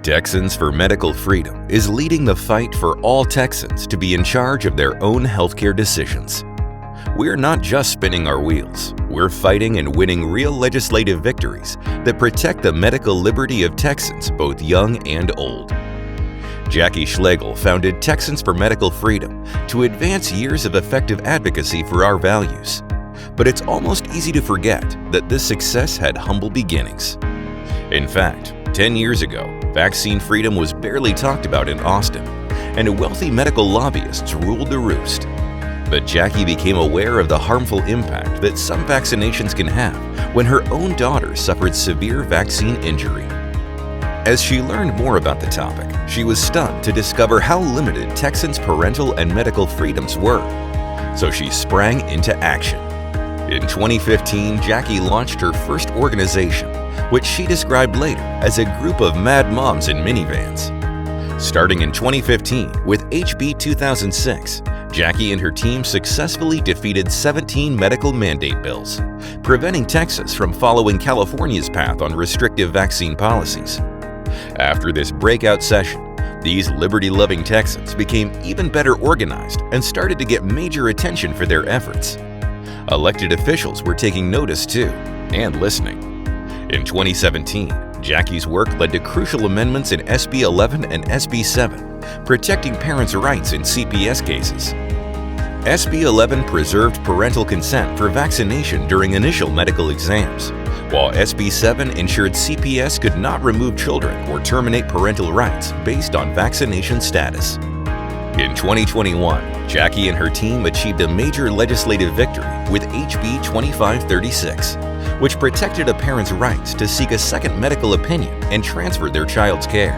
Texans for Medical Freedom is leading the fight for all Texans to be in charge of their own healthcare decisions. We're not just spinning our wheels, we're fighting and winning real legislative victories that protect the medical liberty of Texans, both young and old. Jackie Schlegel founded Texans for Medical Freedom to advance years of effective advocacy for our values. But it's almost easy to forget that this success had humble beginnings. In fact, 10 years ago, vaccine freedom was barely talked about in Austin, and wealthy medical lobbyists ruled the roost. But Jackie became aware of the harmful impact that some vaccinations can have when her own daughter suffered severe vaccine injury. As she learned more about the topic, she was stunned to discover how limited Texans' parental and medical freedoms were. So she sprang into action. In 2015, Jackie launched her first organization, which she described later as a group of mad moms in minivans. Starting in 2015 with HB 2006, Jackie and her team successfully defeated 17 medical mandate bills, preventing Texas from following California's path on restrictive vaccine policies. After this breakout session, these liberty-loving Texans became even better organized and started to get major attention for their efforts. Elected officials were taking notice too, and listening. In 2017, Jackie's work led to crucial amendments in SB 11 and SB 7, protecting parents' rights in CPS cases. SB 11 preserved parental consent for vaccination during initial medical exams, while SB 7 ensured CPS could not remove children or terminate parental rights based on vaccination status. In 2021, Jackie and her team achieved a major legislative victory with HB 2536, which protected a parent's rights to seek a second medical opinion and transfer their child's care.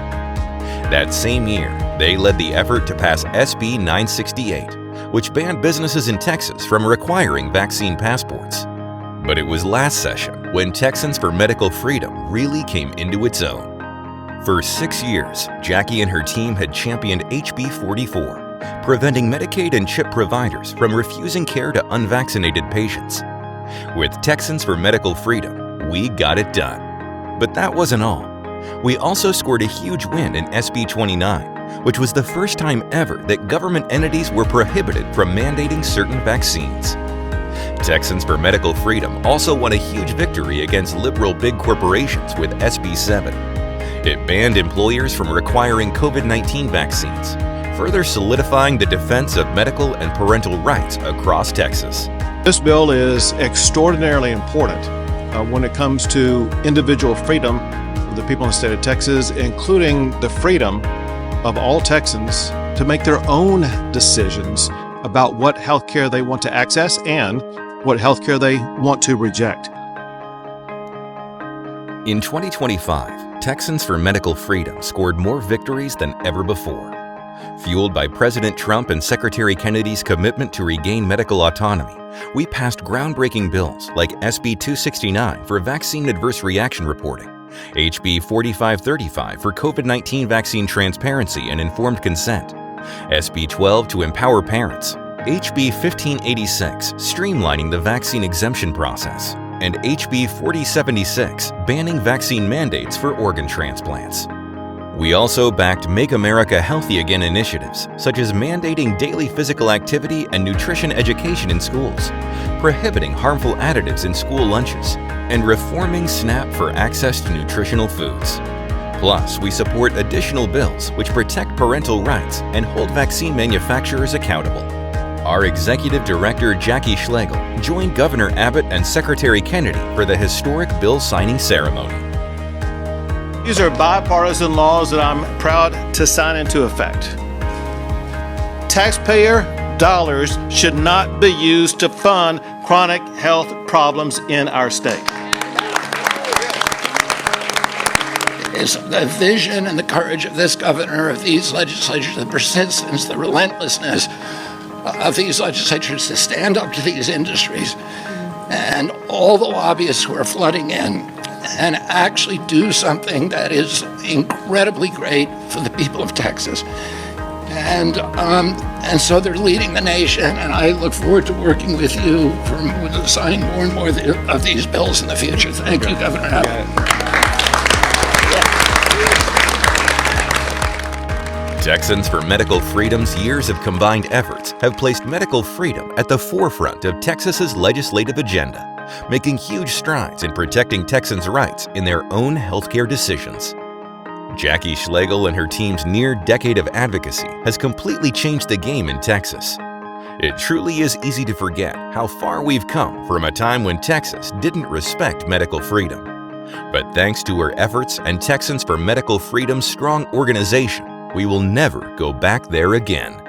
That same year, they led the effort to pass SB 968, which banned businesses in Texas from requiring vaccine passports. But it was last session when Texans for Medical Freedom really came into its own. For 6 years, Jackie and her team had championed HB 44, preventing Medicaid and CHIP providers from refusing care to unvaccinated patients. With Texans for Medical Freedom, we got it done. But that wasn't all. We also scored a huge win in SB 29, which was the first time ever that government entities were prohibited from mandating certain vaccines. Texans for Medical Freedom also won a huge victory against liberal big corporations with SB 7. It banned employers from requiring COVID-19 vaccines, further solidifying the defense of medical and parental rights across Texas. This bill is extraordinarily important when it comes to individual freedom of the people in the state of Texas, including the freedom of all Texans to make their own decisions about what health care they want to access and what health care they want to reject. In 2025, Texans for Medical Freedom scored more victories than ever before. Fueled by President Trump and Secretary Kennedy's commitment to regain medical autonomy, we passed groundbreaking bills like SB 269 for vaccine adverse reaction reporting, HB 4535 for COVID-19 vaccine transparency and informed consent, SB 12 to empower parents, HB 1586 streamlining the vaccine exemption process, and HB 4076 banning vaccine mandates for organ transplants. We also backed Make America Healthy Again initiatives, such as mandating daily physical activity and nutrition education in schools, prohibiting harmful additives in school lunches, and reforming SNAP for access to nutritional foods. Plus, we support additional bills which protect parental rights and hold vaccine manufacturers accountable. Our Executive Director, Jackie Schlegel, joined Governor Abbott and Secretary Kennedy for the historic bill signing ceremony. These are bipartisan laws that I'm proud to sign into effect. Taxpayer dollars should not be used to fund chronic health problems in our state. It's the vision and the courage of this governor, of these legislatures, the persistence, the relentlessness of these legislatures to stand up to these industries and all the lobbyists who are flooding in and actually do something that is incredibly great for the people of Texas. And so they're leading the nation, and I look forward to working with you for signing more and more of these bills in the future. Thank you, Governor Abbott. Texans for Medical Freedom's years of combined efforts have placed medical freedom at the forefront of Texas's legislative agenda, making huge strides in protecting Texans' rights in their own healthcare decisions. Jackie Schlegel and her team's near-decade of advocacy has completely changed the game in Texas. It truly is easy to forget how far we've come from a time when Texas didn't respect medical freedom. But thanks to her efforts and Texans for Medical Freedom's strong organization, we will never go back there again.